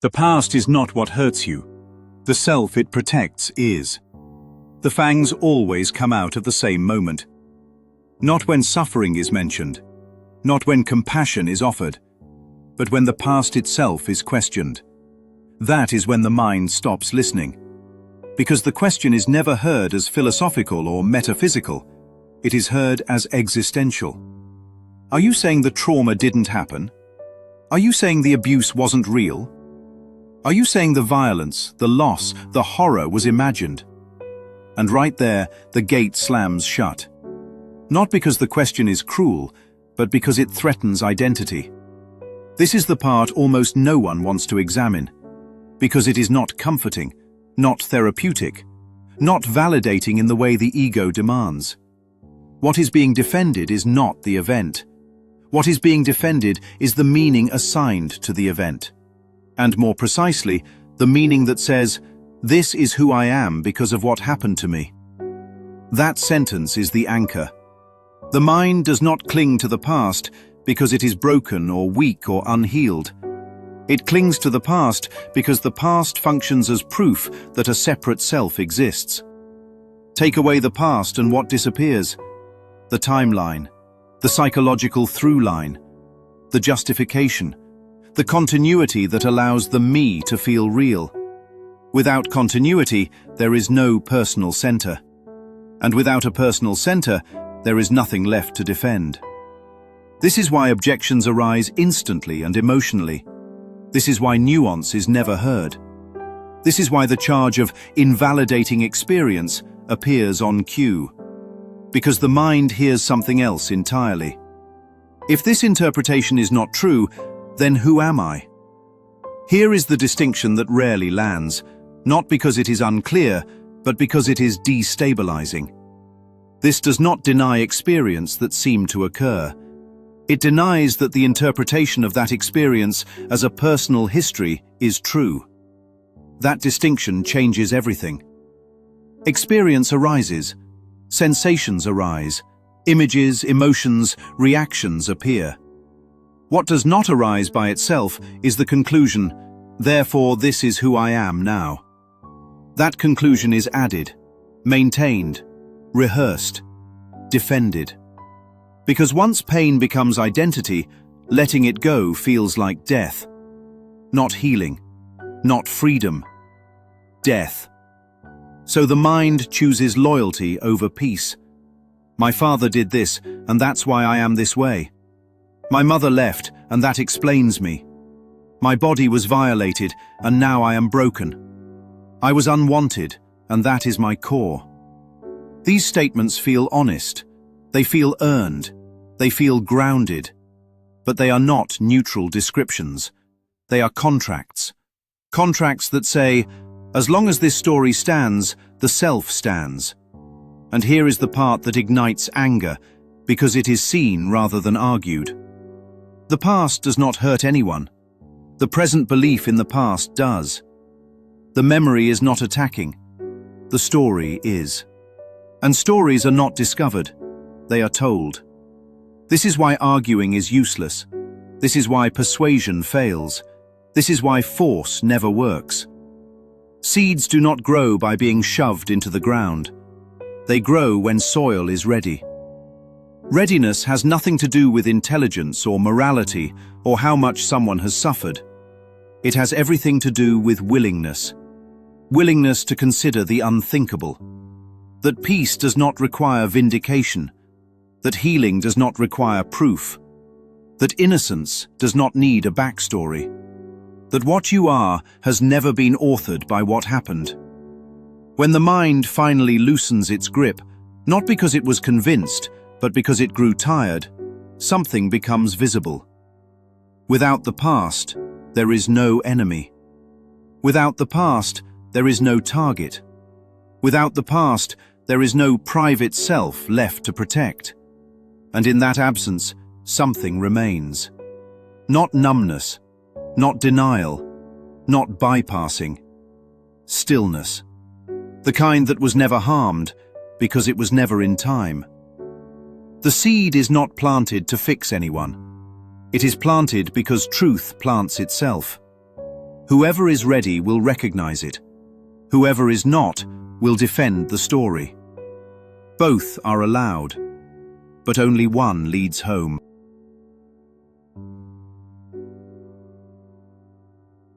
The past is not what hurts you. The self it protects is. The fangs always come out at the same moment. Not when suffering is mentioned, not when compassion is offered, but when the past itself is questioned. That is when the mind stops listening. Because the question is never heard as philosophical or metaphysical, it is heard as existential. Are you saying the trauma didn't happen? Are you saying the abuse wasn't real? Are you saying the violence, the loss, the horror was imagined? And right there, the gate slams shut. Not because the question is cruel, but because it threatens identity. This is the part almost no one wants to examine, because it is not comforting, not therapeutic, not validating in the way the ego demands. What is being defended is not the event. What is being defended is the meaning assigned to the event. And more precisely, the meaning that says, "This is who I am because of what happened to me." That sentence is the anchor. The mind does not cling to the past because it is broken or weak or unhealed. It clings to the past because the past functions as proof that a separate self exists. Take away the past and what disappears? The timeline, the psychological through line, the justification, the continuity that allows the me to feel real. Without continuity, there is no personal center. And without a personal center, there is nothing left to defend. This is why objections arise instantly and emotionally. This is why nuance is never heard. This is why the charge of invalidating experience appears on cue. Because the mind hears something else entirely. If this interpretation is not true, then who am I? Here is the distinction that rarely lands, not because it is unclear, but because it is destabilizing. This does not deny experience that seemed to occur. It denies that the interpretation of that experience as a personal history is true. That distinction changes everything. Experience arises, sensations arise, images, emotions, reactions appear. What does not arise by itself is the conclusion, "Therefore this is who I am now." That conclusion is added, maintained, rehearsed, defended. Because once pain becomes identity, letting it go feels like death. Not healing, not freedom, death. So the mind chooses loyalty over peace. My father did this, and that's why I am this way. My mother left, and that explains me. My body was violated, and now I am broken. I was unwanted, and that is my core. These statements feel honest. They feel earned. They feel grounded. But they are not neutral descriptions. They are contracts. Contracts that say, as long as this story stands, the self stands. And here is the part that ignites anger, because it is seen rather than argued. The past does not hurt anyone. The present belief in the past does. The memory is not attacking. The story is. And stories are not discovered. They are told. This is why arguing is useless. This is why persuasion fails. This is why force never works. Seeds do not grow by being shoved into the ground. They grow when soil is ready. Readiness has nothing to do with intelligence or morality or how much someone has suffered. It has everything to do with willingness. Willingness to consider the unthinkable. That peace does not require vindication. That healing does not require proof. That innocence does not need a backstory. That what you are has never been authored by what happened. When the mind finally loosens its grip, not because it was convinced, but because it grew tired, something becomes visible. Without the past, there is no enemy. Without the past, there is no target. Without the past, there is no private self left to protect. And in that absence, something remains. Not numbness, not denial, not bypassing. Stillness. The kind that was never harmed, because it was never in time. The seed is not planted to fix anyone. It is planted because truth plants itself. Whoever is ready will recognize it. Whoever is not will defend the story. Both are allowed, but only one leads home.